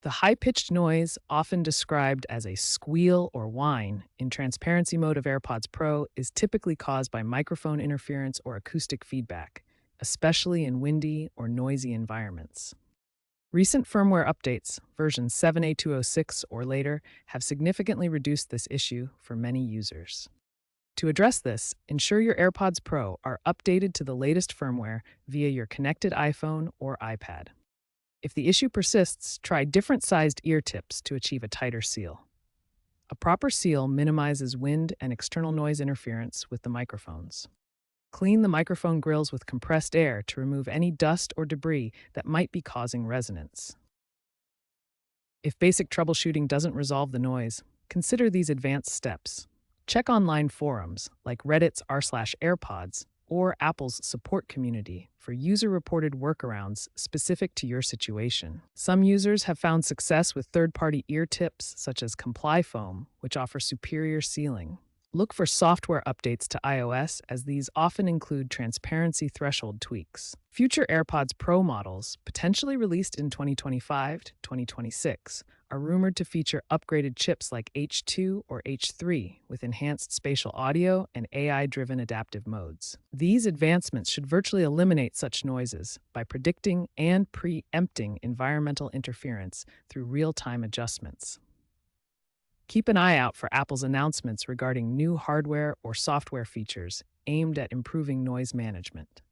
The high-pitched noise, often described as a squeal or whine in transparency mode of AirPods Pro, is typically caused by microphone interference or acoustic feedback, especially in windy or noisy environments. Recent firmware updates, version 7A206 or later, have significantly reduced this issue for many users. To address this, ensure your AirPods Pro are updated to the latest firmware via your connected iPhone or iPad. If the issue persists, try different sized ear tips to achieve a tighter seal. A proper seal minimizes wind and external noise interference with the microphones. Clean the microphone grills with compressed air to remove any dust or debris that might be causing resonance. If basic troubleshooting doesn't resolve the noise, consider these advanced steps. Check online forums like Reddit's r/AirPods or Apple's support community for user-reported workarounds specific to your situation. Some users have found success with third-party ear tips such as Comply Foam, which offer superior sealing. Look for software updates to iOS, as these often include transparency threshold tweaks. Future AirPods Pro models, potentially released in 2025 to 2026, are rumored to feature upgraded chips like H2 or H3 with enhanced spatial audio and AI-driven adaptive modes. These advancements should virtually eliminate such noises by predicting and preempting environmental interference through real-time adjustments. Keep an eye out for Apple's announcements regarding new hardware or software features aimed at improving noise management.